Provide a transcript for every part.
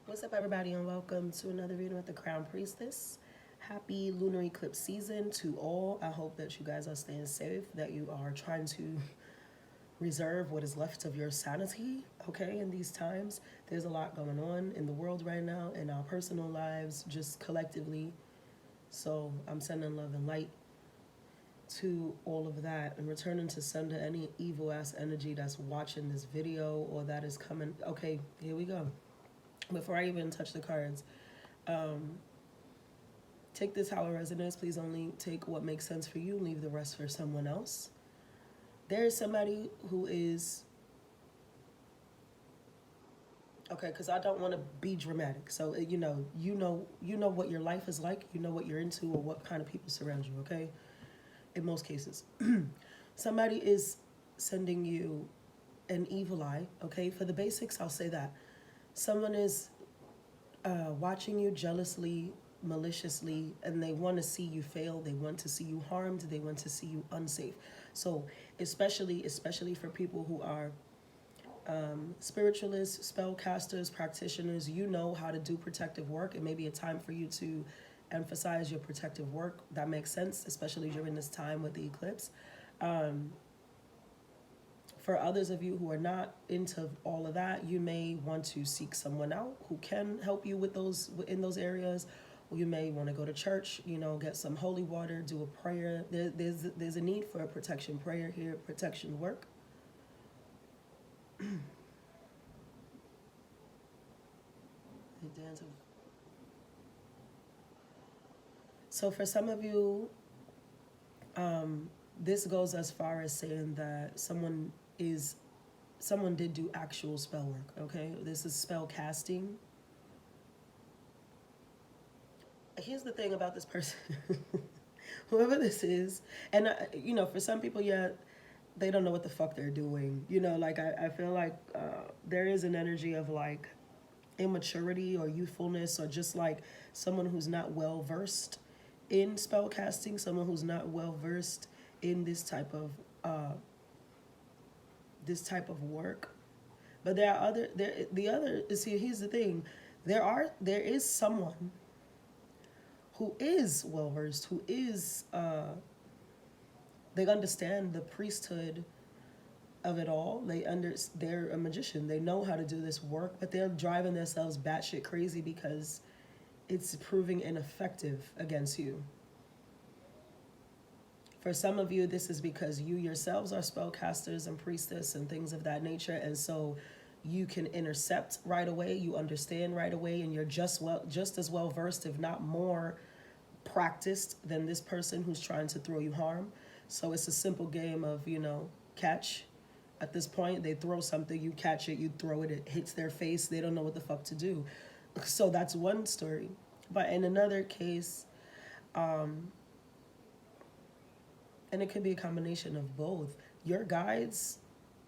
What's up, everybody, and welcome to another reading with the Crown Priestess. Happy lunar eclipse season to all. I hope that you guys are staying safe, that you are trying to reserve what is left of your sanity, okay, in these times. There's a lot going on in the world right now, in our personal lives, just collectively. So I'm sending love and light to all of that and returning to sender any evil ass energy that's watching this video or that is coming. Okay, here we go. Before I even touch the cards, take this how it resonates. Please only take what makes sense for you. Leave the rest for someone else. There is somebody who is okay, because I don't want to be dramatic. So you know what your life is like. You know what you're into or what kind of people surround you. Okay, in most cases, somebody is sending you an evil eye. Okay, for the basics, I'll say that someone is watching you jealously, maliciously, and they want to see you fail. They want to see you harmed. They want to see you unsafe. So especially for people who are spiritualists, spellcasters, practitioners, you know how to do protective work. It may be a time for you to emphasize your protective work. That makes sense, especially during this time with the eclipse. For others of you who are not into all of that, you may want to seek someone out who can help you with those in those areas. Or you may want to go to church, get some holy water, do a prayer. There's a need for a protection prayer here, protection work. So for some of you, this goes as far as saying that someone did do actual spell work. Okay, this is spell casting. Here's the thing about this person. Whoever this is, and for some people, yeah, they don't know what the fuck they're doing. I feel like there is an energy of like immaturity or youthfulness, or just like someone who's not well versed in spell casting, someone who's not well versed in this type of work. But there are the other is here's the thing. There is someone who is well versed, who is they understand the priesthood of it all. They're a magician. They know how to do this work, but they're driving themselves batshit crazy because it's proving ineffective against you. For some of you, this is because you yourselves are spellcasters and priestess and things of that nature, and so you can intercept right away, you understand right away, and you're just as well versed, if not more practiced than this person who's trying to throw you harm. So it's a simple game of, catch. At this point, they throw something, you catch it, you throw it, it hits their face, they don't know what the fuck to do. So that's one story. But in another case, and it could be a combination of both. Your guides,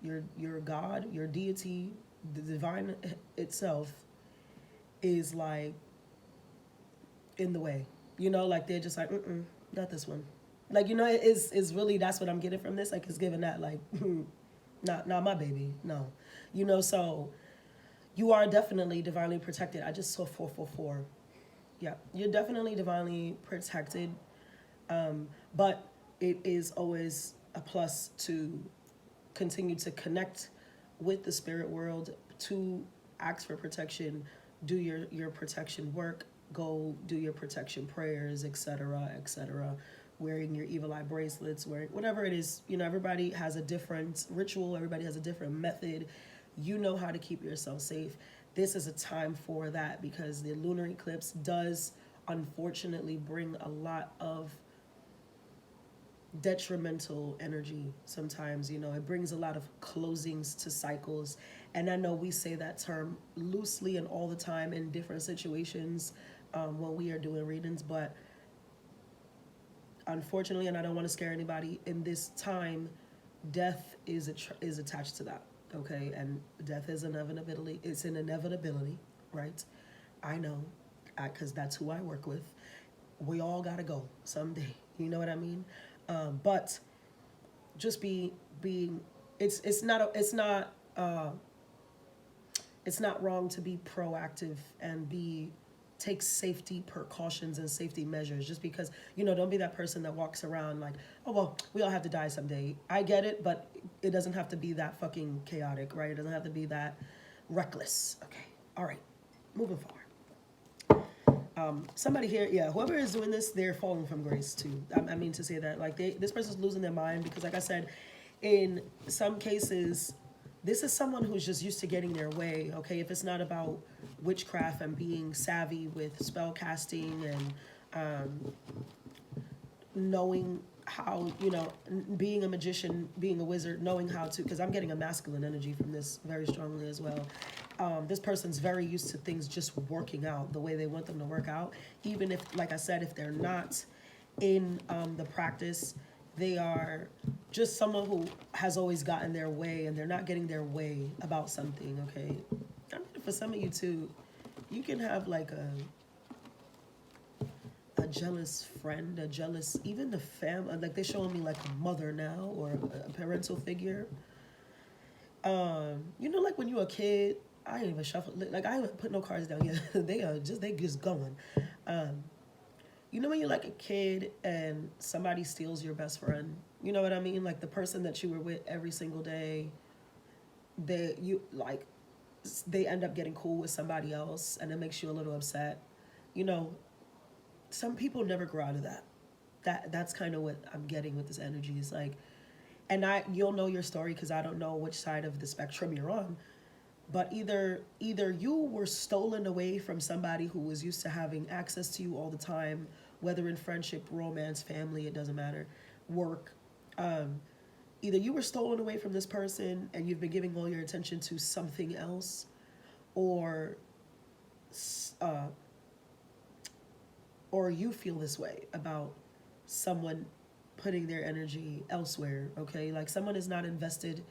your God, your deity, the divine itself is like in the way. Like they're just like, not this one. Like, it is really, that's what I'm getting from this. Like, it's giving that like, not my baby. No. So you are definitely divinely protected. I just saw 444. Yeah, you're definitely divinely protected. But it is always a plus to continue to connect with the spirit world, to ask for protection, do your protection work, go do your protection prayers, etc., etc., wearing your evil eye bracelets, wearing whatever it is. Everybody has a different ritual, everybody has a different method. You know how to keep yourself safe. This is a time for that because the lunar eclipse does unfortunately bring a lot of detrimental energy sometimes. It brings a lot of closings to cycles, and I know we say that term loosely and all the time in different situations when we are doing readings, but unfortunately, and I don't want to scare anybody, in this time death is attached to that. Okay, and death is inevitability. It's an inevitability, right? I know, because that's who I work with. We all gotta go someday. You know what I mean? But just being it's not it's not wrong to be proactive and take safety precautions and safety measures. Just because, don't be that person that walks around like, oh well, we all have to die someday. I get it, but it doesn't have to be that fucking chaotic, right? It doesn't have to be that reckless. Okay, all right, moving forward. Somebody here, yeah, whoever is doing this, they're falling from grace too. I mean to say that, like, this person's losing their mind because, like I said, in some cases, this is someone who's just used to getting their way. Okay, if it's not about witchcraft and being savvy with spell casting and knowing how, being a magician, being a wizard, knowing how to, because I'm getting a masculine energy from this very strongly as well. This person's very used to things just working out the way they want them to work out. Even if, like I said, if they're not in the practice, they are just someone who has always gotten their way, and they're not getting their way about something, okay? I mean, for some of you too, you can have like a jealous friend, a jealous, even the family, like they're showing me like a mother now or a parental figure. Like when you were a kid, I ain't even shuffle, like I haven't put no cards down yet. they just going. When you're like a kid and somebody steals your best friend, you know what I mean? Like the person that you were with every single day, they end up getting cool with somebody else, and it makes you a little upset. Some people never grow out of that. That's kind of what I'm getting with this energy. Is like, and you'll know your story because I don't know which side of the spectrum you're on. But either you were stolen away from somebody who was used to having access to you all the time, whether in friendship, romance, family, it doesn't matter, work. Either you were stolen away from this person and you've been giving all your attention to something else, or you feel this way about someone putting their energy elsewhere, okay? Like someone is not invested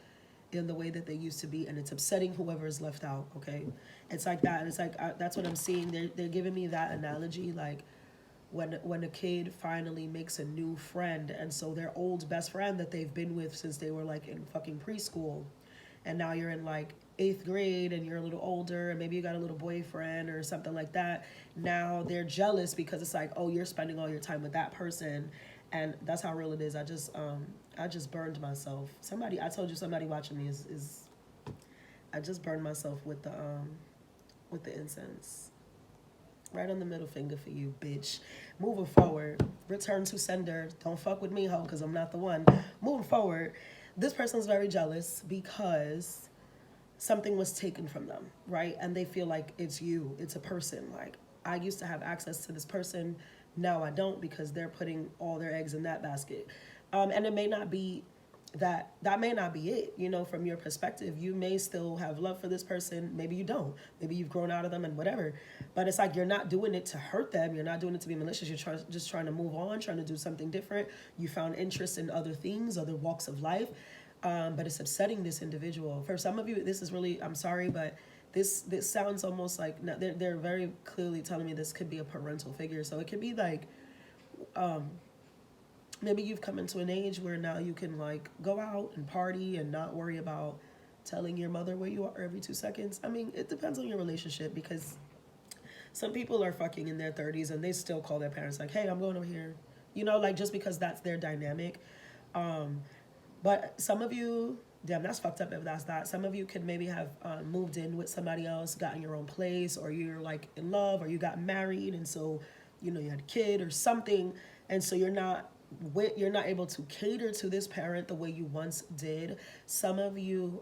in the way that they used to be, and it's upsetting whoever is left out, okay? It's like that, and it's like, that's what I'm seeing. They're giving me that analogy, like when a kid finally makes a new friend, and so their old best friend that they've been with since they were like in fucking preschool, and now you're in like 8th grade and you're a little older and maybe you got a little boyfriend or something like that. Now they're jealous because it's like, oh, you're spending all your time with that person. And that's how real it is. I just burned myself. I told you somebody watching me is I just burned myself with the incense. Right on the middle finger for you, bitch. Moving forward, return to sender. Don't fuck with me, ho, because I'm not the one. Moving forward, this person's very jealous because something was taken from them, right? And they feel like it's you, it's a person. Like, I used to have access to this person, now I don't, because they're putting all their eggs in that basket. And it may not be that may not be it, from your perspective. You may still have love for this person, maybe you don't, maybe you've grown out of them and whatever, but it's like you're not doing it to hurt them, you're not doing it to be malicious, you're just trying to move on, trying to do something different. You found interest in other things, other walks of life, but it's upsetting this individual. For some of you, this is really, I'm sorry, but this sounds almost like, they're very clearly telling me this could be a parental figure. So it could be like, maybe you've come into an age where now you can like go out and party and not worry about telling your mother where you are every 2 seconds. I mean, it depends on your relationship, because some people are fucking in their 30s and they still call their parents like, hey, I'm going over here, like just because that's their dynamic. But some of you, damn, that's fucked up if that's that. Some of you could maybe have moved in with somebody else, gotten your own place, or you're like in love, or you got married, and so, you had a kid or something, and so you're not able to cater to this parent the way you once did. Some of you,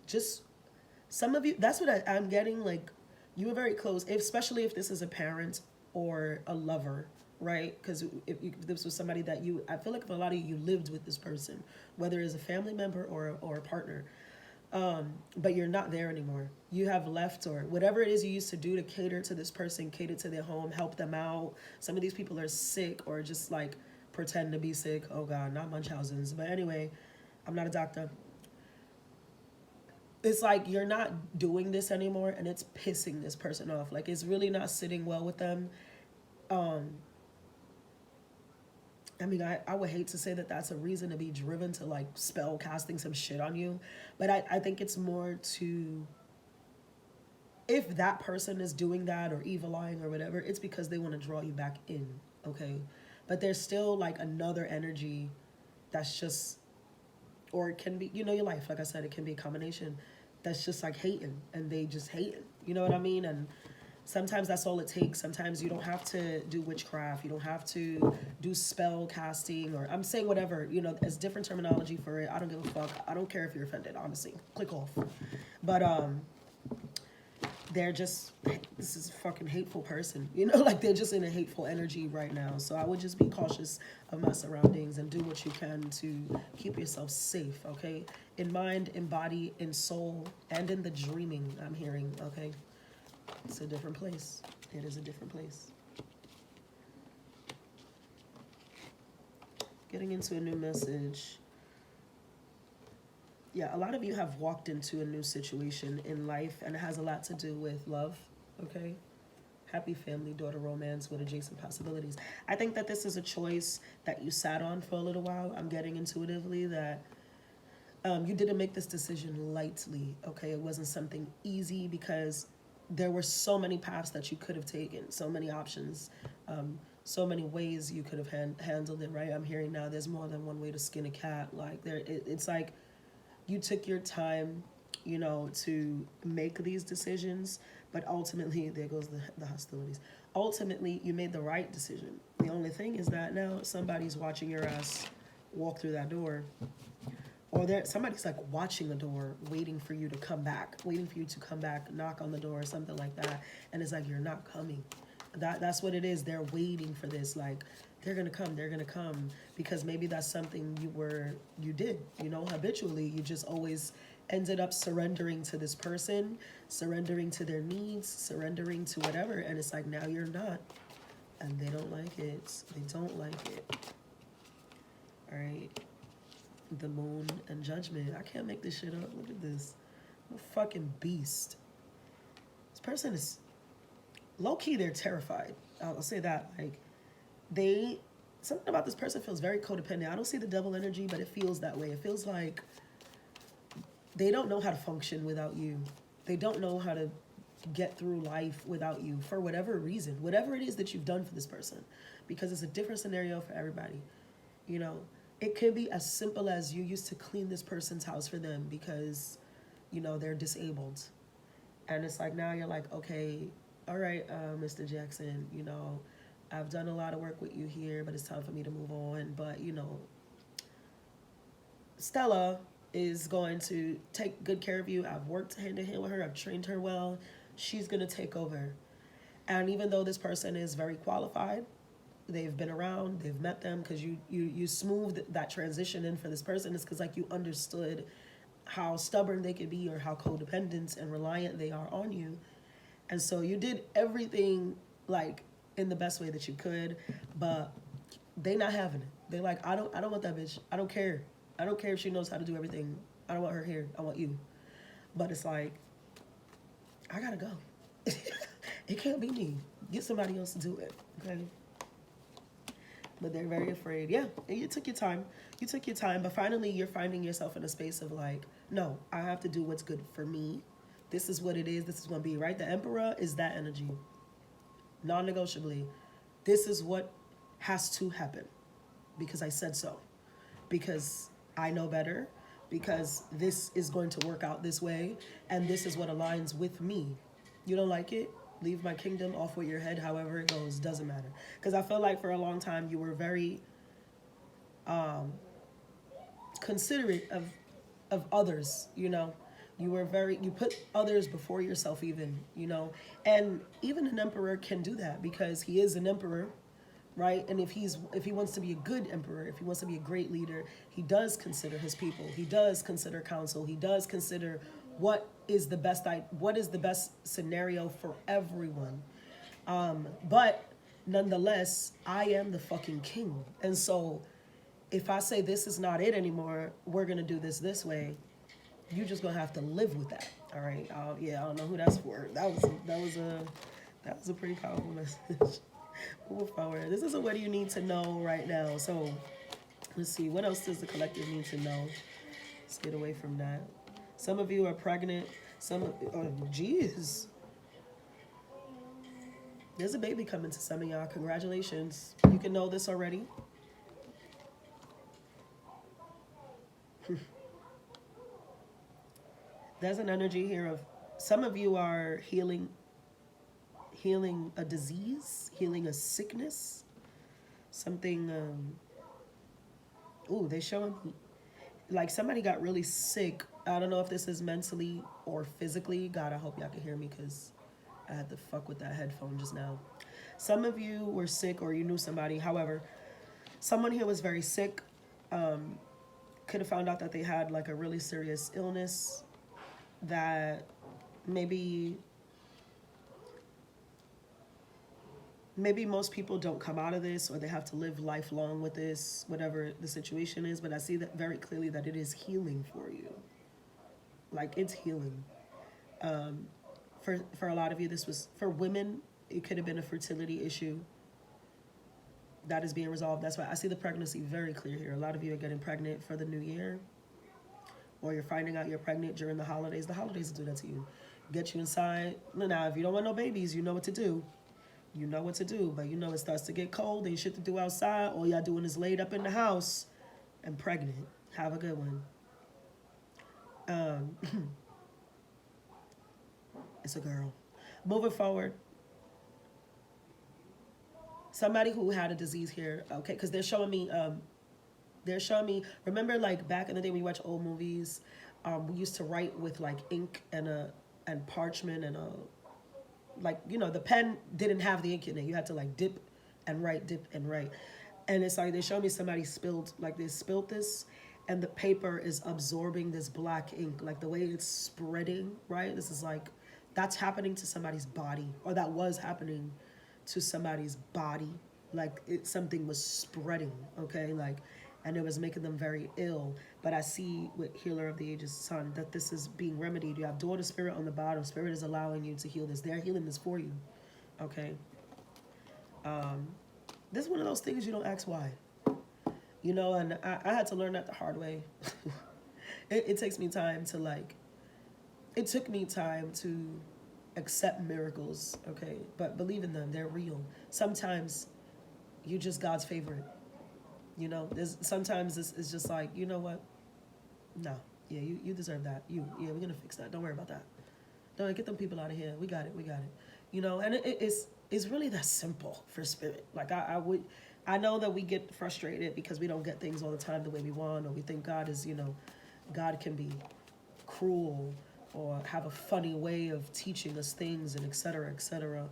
that's what I'm getting, like, you were very close, especially if this is a parent or a lover, right? Because if this was somebody that I feel like for a lot of you lived with this person, whether it's a family member or a partner, but you're not there anymore. You have left, or whatever it is you used to do to cater to this person, cater to their home, help them out. Some of these people are sick or just like pretend to be sick. Oh God, not Munchausen's. But anyway, I'm not a doctor. It's like you're not doing this anymore, and it's pissing this person off. Like, it's really not sitting well with them. I mean, I would hate to say that that's a reason to be driven to like spell casting some shit on you, but I think it's more to if that person is doing that or evil eyeing or whatever, it's because they want to draw you back in, okay? But there's still like another energy that's just, or it can be, you know, your life, like I said, it can be a combination that's just like hating, and they just hate it, you know what I mean? And sometimes that's all it takes. Sometimes you don't have to do witchcraft, you don't have to do spell casting, or I'm saying whatever, you know, there's different terminology for it. I don't give a fuck. I don't care if you're offended, honestly. Click off. But they're just, this is a fucking hateful person, you know, like they're just in a hateful energy right now. So I would just be cautious of my surroundings and do what you can to keep yourself safe, okay? In mind, in body, in soul, and in the dreaming I'm hearing, okay? It's a different place. It is a different place. Getting into a new message. Yeah, a lot of you have walked into a new situation in life, and it has a lot to do with love, okay? Happy family, daughter romance with adjacent possibilities. I think that this is a choice that you sat on for a little while. I'm getting intuitively that you didn't make this decision lightly, okay? It wasn't something easy because there were so many paths that you could have taken, so many options, so many ways you could have handled it, right? I'm hearing now there's more than one way to skin a cat. Like it's like you took your time, you know, to make these decisions, but ultimately, there goes the hostilities. Ultimately, you made the right decision. The only thing is that now somebody's watching your ass walk through that door, or somebody's like watching the door, waiting for you to come back, knock on the door or something like that, and it's like you're not coming. That's what it is. They're waiting for this, like they're gonna come, because maybe that's something you did, you know, habitually. You just always ended up surrendering to this person, surrendering to their needs, surrendering to whatever, and it's like now you're not, and they don't like it. They don't like it. All right. The moon and judgment. I can't make this shit up. Look at this. I'm a fucking beast. This person is low-key, they're terrified. I'll say that. Like, something about this person feels very codependent. I don't see the devil energy, but it feels that way. It feels like they don't know how to function without you. They don't know how to get through life without you for whatever reason, whatever it is that you've done for this person, because it's a different scenario for everybody. You know, it could be as simple as you used to clean this person's house for them because, you know, they're disabled. And it's like now you're like, okay, all right, Mr. Jackson, you know, I've done a lot of work with you here, but it's time for me to move on. But, you know, Stella is going to take good care of you. I've worked hand in hand with her. I've trained her well. She's going to take over. And even though this person is very qualified, they've been around, they've met them, because you smoothed that transition in for this person. It's because like you understood how stubborn they could be or how codependent and reliant they are on you. And so you did everything like in the best way that you could, but they not having it. They like, I don't want that bitch. I don't care. I don't care if she knows how to do everything. I don't want her here. I want you. But it's like, I gotta go. It can't be me. Get somebody else to do it. Okay. But they're very afraid. Yeah, you took your time. You took your time, but finally you're finding yourself in a space of like, no, I have to do what's good for me. This is what it is. This is going to be, right? The Emperor is that energy. Non-negotiably. This is what has to happen because I said so. Because I know better. Because this is going to work out this way. And this is what aligns with me. You don't like it? Leave my kingdom, off with your head, however it goes, doesn't matter. Because I feel like for a long time you were very considerate of others, you know. You put others before yourself even, you know. And even an emperor can do that because he is an emperor, right? And if he wants to be a good emperor, if he wants to be a great leader, he does consider his people. He does consider counsel. He does consider what is the best scenario for everyone. But nonetheless, I am the fucking king. And so if I say this is not it anymore, we're going to do this way, you're just going to have to live with that. All right. Yeah, I don't know who that's for. That was a pretty powerful message. Move forward. This is a what do you need to know right now. So let's see. What else does the collective need to know? Let's get away from that. Some of you are pregnant. Oh, geez. There's a baby coming to some of y'all. Congratulations. You can know this already. There's an energy here of some of you are healing a disease, healing a sickness, something. Ooh, they showing me like somebody got really sick. I don't know if this is mentally or physically. God, I hope y'all can hear me because I had to fuck with that headphone just now. Some of you were sick or you knew somebody. However, someone here was very sick. Could have found out that they had like a really serious illness that maybe most people don't come out of this, or they have to live lifelong with this, whatever the situation is. But I see that very clearly that it is healing for you. Like, it's healing. For a lot of you, this was for women. It could have been a fertility issue that is being resolved. That's why I see the pregnancy very clear here. A lot of you are getting pregnant for the new year, or you're finding out you're pregnant during the holidays. The holidays will do that to you. Get you inside. Now, if you don't want no babies, you know what to do. You know what to do, but you know it starts to get cold. Ain't shit to do outside. All y'all doing is laid up in the house and pregnant. Have a good one. It's a girl. Moving forward. Somebody who had a disease here, okay, because they're showing me, remember like back in the day when you watch old movies, we used to write with like ink and parchment and like, you know, the pen didn't have the ink in it. You had to like dip and write. And it's like they showed me somebody spilled, like they spilled this, and the paper is absorbing this black ink, like the way it's spreading, right? This is like, that's happening to somebody's body, or that was happening to somebody's body. Like something was spreading, okay? Like, and it was making them very ill. But I see with Healer of the Ages Son that this is being remedied. You have Daughter Spirit on the bottom. Spirit is allowing you to heal this. They're healing this for you, okay? This is one of those things you don't ask why. You know, and I had to learn that the hard way. It takes me time to like, it took me time to accept miracles, okay? But believe in them, they're real. Sometimes you're just God's favorite. You know, sometimes it's just like, you know what? No, yeah, you deserve that. Yeah, we're gonna fix that. Don't worry about that. Don't get them people out of here. We got it. You know, and it's really that simple for spirit. Like I know that we get frustrated because we don't get things all the time the way we want, or we think God is, you know, God can be cruel or have a funny way of teaching us things and et cetera,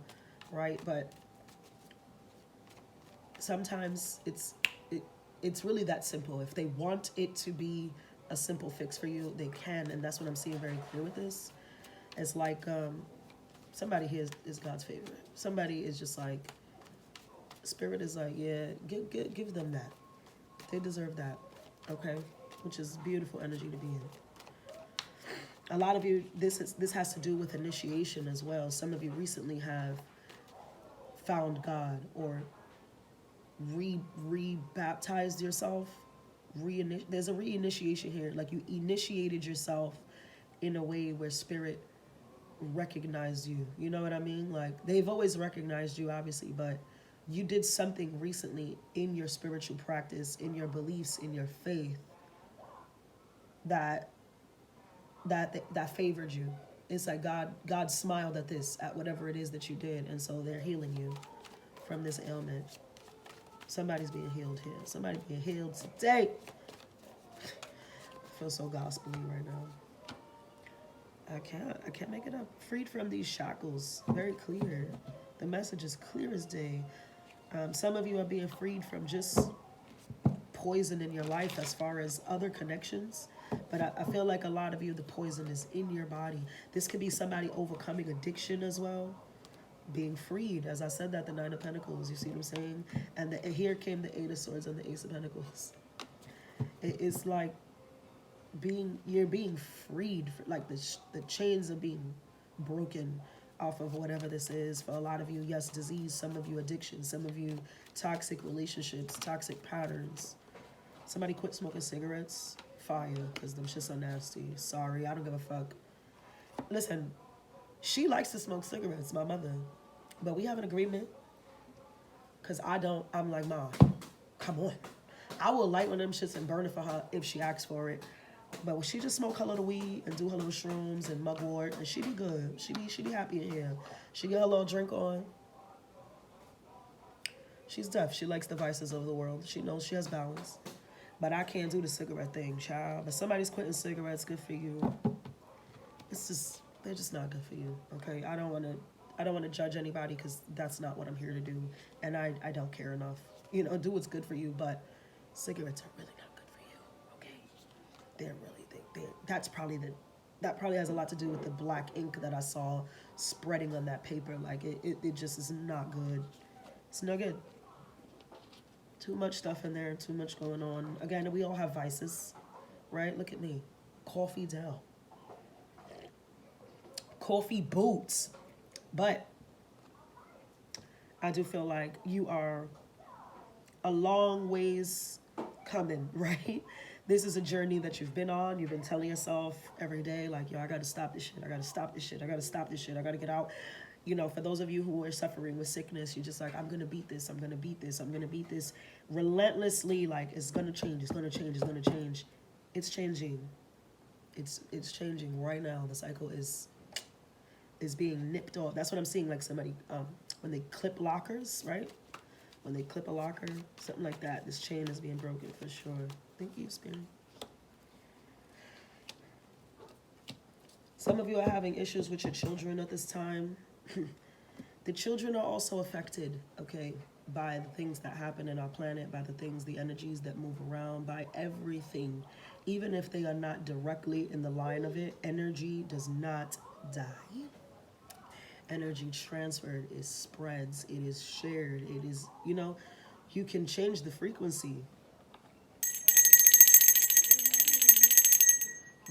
right? But sometimes it's really that simple. If they want it to be a simple fix for you, they can, and that's what I'm seeing very clear with this. It's like somebody here is God's favorite. Somebody is just like, Spirit is like, yeah, give them that. They deserve that, okay? Which is beautiful energy to be in. A lot of you, this has to do with initiation as well. Some of you recently have found God or re-baptized yourself. There's a reinitiation here. Like you initiated yourself in a way where Spirit recognized you. You know what I mean? Like they've always recognized you, obviously, but you did something recently in your spiritual practice, in your beliefs, in your faith that favored you. It's like God smiled at whatever it is that you did, and so they're healing you from this ailment. Somebody's being healed here. Somebody being healed today. I feel so gospel-y right now. I can't make it up. Freed from these shackles. Very clear. The message is clear as day. Some of you are being freed from just poison in your life as far as other connections. But I feel like a lot of you, the poison is in your body. This could be somebody overcoming addiction as well. Being freed. As I said that, the Nine of Pentacles. You see what I'm saying? And here came the Eight of Swords and the Ace of Pentacles. It's like you're being freed. Like the chains are being broken off of whatever this is. For a lot of you, yes, disease. Some of you, addiction. Some of you, toxic relationships, toxic patterns. Somebody quit smoking cigarettes. Fire, because them shits are nasty. Sorry, I don't give a fuck. Listen, she likes to smoke cigarettes, my mother. But we have an agreement. Because I'm like, Mom, come on. I will light one of them shits and burn it for her if she asks for it. But when she just smoke her little weed and do her little shrooms and mugwort, and she be good. She be happy in here. She get her little drink on. She's deaf. She likes the vices of the world. She knows she has balance. But I can't do the cigarette thing, child. But somebody's quitting cigarettes, good for you. It's just, they're just not good for you, okay? I don't want to judge anybody because that's not what I'm here to do. And I don't care enough. You know, do what's good for you, but cigarettes are really not good for you, okay? They're really, that probably has a lot to do with the black ink that I saw spreading on that paper. Like, it just is not good. It's no good. Too much stuff in there, too much going on. Again, we all have vices, right? Look at me. Coffee down. Coffee boots. But I do feel like you are a long ways coming, right? This is a journey that you've been on. You've been telling yourself every day, like, yo, I got to stop this shit. I got to stop this shit. I got to stop this shit. I got to get out. You know, for those of you who are suffering with sickness, you're just like, I'm going to beat this. I'm going to beat this. I'm going to beat this relentlessly. Like, it's going to change. It's going to change. It's going to change. It's changing. It's changing right now. The cycle is being nipped off. That's what I'm seeing. Like somebody, when they clip lockers, right? When they clip a locker, something like that. This chain is being broken for sure. Thank you, Spirit. Some of you are having issues with your children at this time. The children are also affected, okay, by the things that happen in our planet, by the things, the energies that move around, by everything. Even if they are not directly in the line of it, energy does not die. Energy transferred, it spreads, it is shared, it is, you know, you can change the frequency.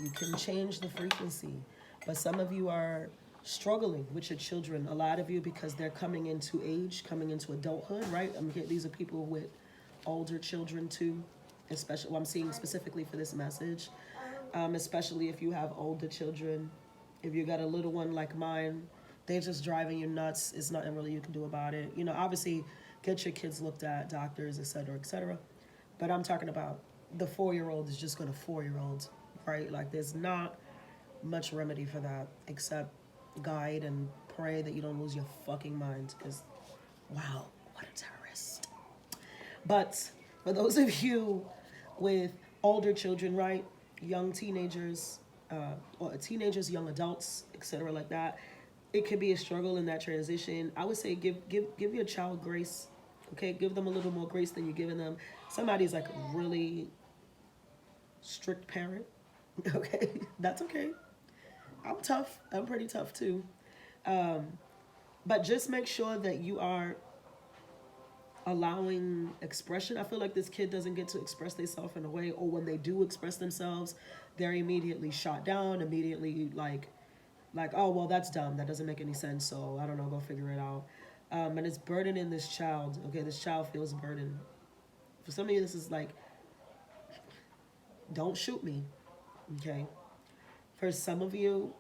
You can change the frequency. But some of you are struggling with your children, a lot of you, because they're coming into age, coming into adulthood, right? These are people with older children too, especially, well, I'm seeing specifically for this message, especially if you have older children. If you got a little one like mine, they're just driving you nuts. It's nothing really you can do about it. You know, obviously, get your kids looked at, doctors, etc., etc. But I'm talking about the 4-year-old is just going to 4-year-old, right? Like, there's not much remedy for that except guide and pray that you don't lose your fucking mind, because, wow, what a terrorist. But for those of you with older children, right, young teenagers, or teenagers, young adults, etc., like that, it could be a struggle in that transition. I would say give your child grace, okay? Give them a little more grace than you're giving them. Somebody's like a really strict parent, okay? That's okay. I'm tough. I'm pretty tough too. But just make sure that you are allowing expression. I feel like this kid doesn't get to express themselves in a way, or when they do express themselves, they're immediately shot down, immediately like, oh, well, that's dumb. That doesn't make any sense. So I don't know, go figure it out. And it's burdening this child. Okay, this child feels burdened. For some of you, this is like, don't shoot me. Okay. For some of you,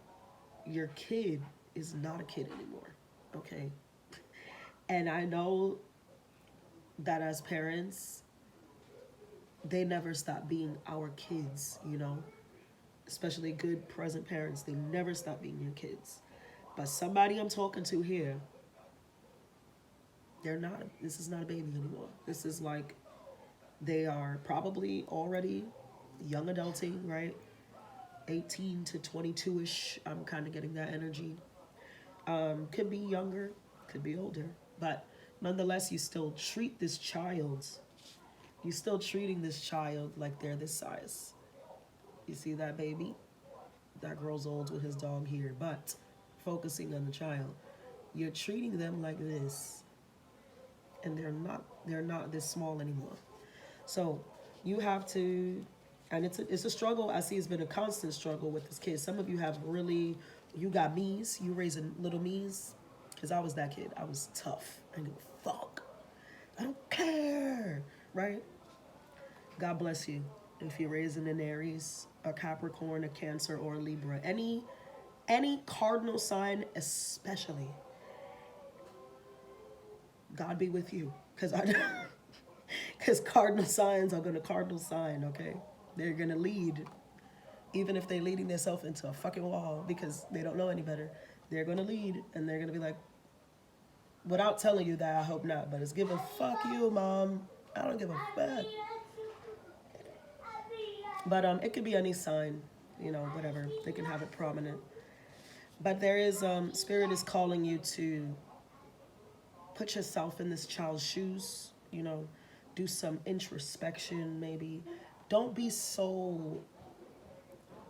your kid is not a kid anymore. Okay. And I know that as parents, they never stop being our kids, you know, especially good present parents. They never stop being your kids. But somebody I'm talking to here, this is not a baby anymore. This is like, they are probably already young adulting, right? 18 to 22-ish. I'm kind of getting that energy. Could be younger, could be older. But nonetheless, you still treat this child. You're still treating this child like they're this size. You see that baby? That grows old with his dog here. But focusing on the child, you're treating them like this. And they're not this small anymore. So you have to, and it's a struggle. I see it's been a constant struggle with this kid. Some of you have really, you got me's, you raising little me's. Because I was that kid. I was tough. I didn't give a fuck. I don't care, right? God bless you. If you're raising an Aries, a Capricorn, a Cancer, or a Libra. Any cardinal sign especially. God be with you. Because cardinal signs are going to cardinal sign, okay? They're going to lead. Even if they're leading themselves into a fucking wall because they don't know any better. They're going to lead and they're going to be like, without telling you that, I hope not, but it's giving, fuck you, mom. I don't give a fuck. But it could be any sign, you know, whatever. They can have it prominent. But there is, Spirit is calling you to put yourself in this child's shoes, you know, do some introspection maybe. Don't be so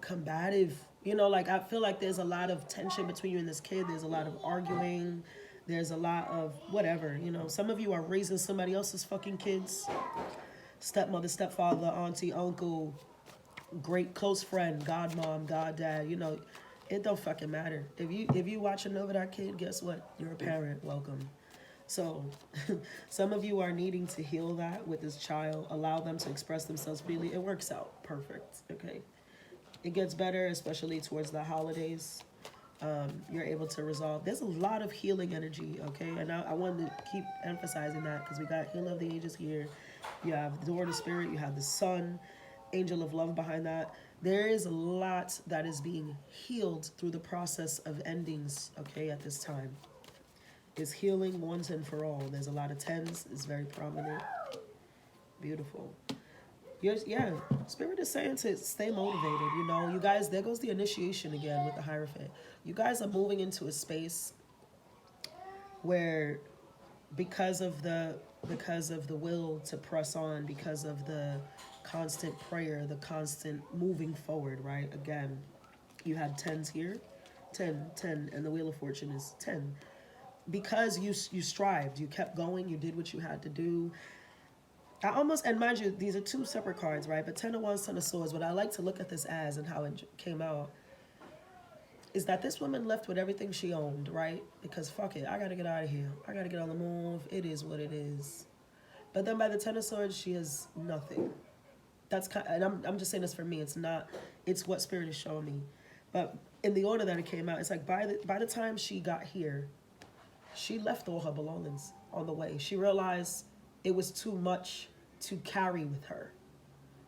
combative. You know, like I feel like there's a lot of tension between you and this kid. There's a lot of arguing. There's a lot of whatever, you know. Some of you are raising somebody else's fucking kids. Stepmother, stepfather, auntie, uncle, great close friend, godmom, goddad, you know, it don't fucking matter. If you watching over that kid, guess what? You're a parent. Welcome. So some of you are needing to heal that with this child, allow them to express themselves freely. It works out perfect, okay? It gets better, especially towards the holidays. You're able to resolve. There's a lot of healing energy, okay? And I wanted to keep emphasizing that because we got Healer of the Ages here. You have the Door of the Spirit. You have the Sun, Angel of Love behind that. There is a lot that is being healed through the process of endings, okay, at this time. It's healing once and for all. There's a lot of tens. It's very prominent. Beautiful. Yeah, Spirit is saying to stay motivated, you know. You guys, there goes the initiation again with the Hierophant. You guys are moving into a space where because of the will to press on, because of the constant prayer, the constant moving forward, right? Again, you had tens here, 10, and the Wheel of Fortune is 10. Because you strived, you kept going, you did what you had to do. And mind you, these are two separate cards, right? But 10 of Wands, 10 of Swords, what I like to look at this as and how it came out is that this woman left with everything she owned, right? Because fuck it, I gotta get out of here. I gotta get on the move. It is what it is. But then by the 10 of Swords, she has nothing. That's kind of, and I'm just saying this for me. It's not, it's what Spirit is showing me. But in the order that it came out, it's like by the time she got here, she left all her belongings on the way. She realized it was too much to carry with her.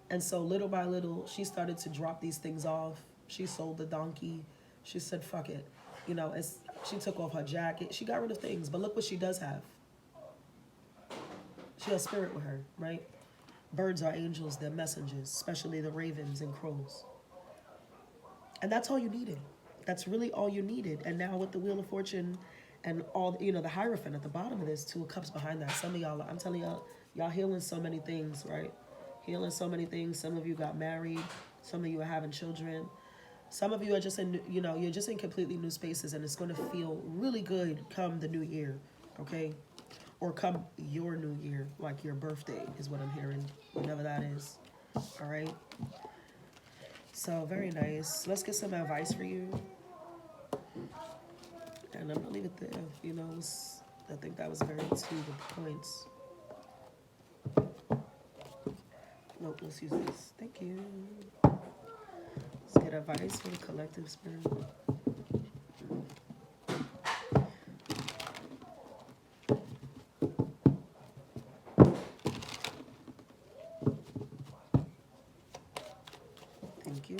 And so little by little, she started to drop these things off. She sold the donkey. She said, fuck it. You know, she took off her jacket. She got rid of things. But look what she does have. She has spirit with her, right? Birds are angels. They're messengers, especially the ravens and crows. And that's all you needed. That's really all you needed. And now with the Wheel of Fortune and all, you know, the Hierophant at the bottom of this, 2 of Cups behind that. Some of y'all, I'm telling y'all healing so many things, right? Healing so many things. Some of you got married. Some of you are having children. Some of you are just in, you know, you're just in completely new spaces, and it's going to feel really good come the new year, okay? Or come your new year, like your birthday is what I'm hearing, whenever that is, all right? So, very nice. Let's get some advice for you. And I'm going to leave it there, you know, I think that was very to the point. Nope, let's use this. Thank you. Let's get advice for the collective spirit. Thank you.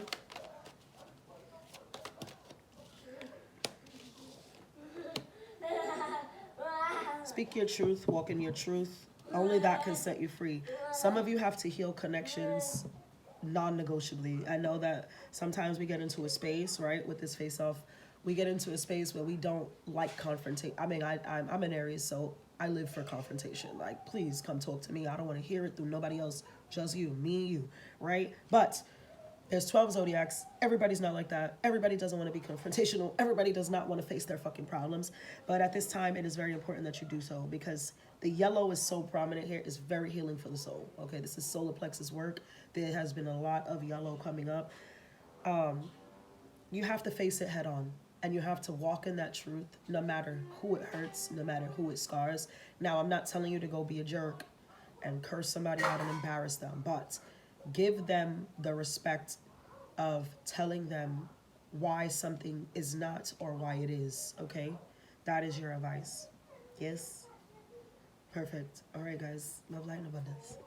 Speak your truth, walk in your truth. Only that can set you free. Some of you have to heal connections non-negotiably. I know that sometimes we get into a space, right, with this face-off, we get into a space where we don't like confrontation. I mean, I'm an Aries, so I live for confrontation. Like, please come talk to me. I don't want to hear it through nobody else, just you, me and you, right? But there's 12 zodiacs. Everybody's not like that. Everybody doesn't want to be confrontational. Everybody does not want to face their fucking problems. But at this time, it is very important that you do so, because the yellow is so prominent here. It's very healing for the soul. Okay, this is solar plexus work. There has been a lot of yellow coming up. You have to face it head on. And you have to walk in that truth, no matter who it hurts, no matter who it scars. Now, I'm not telling you to go be a jerk and curse somebody out and embarrass them, but give them the respect of telling them why something is not or why it is, okay? That is your advice. Yes? Perfect. All right, guys. Love, light, and abundance.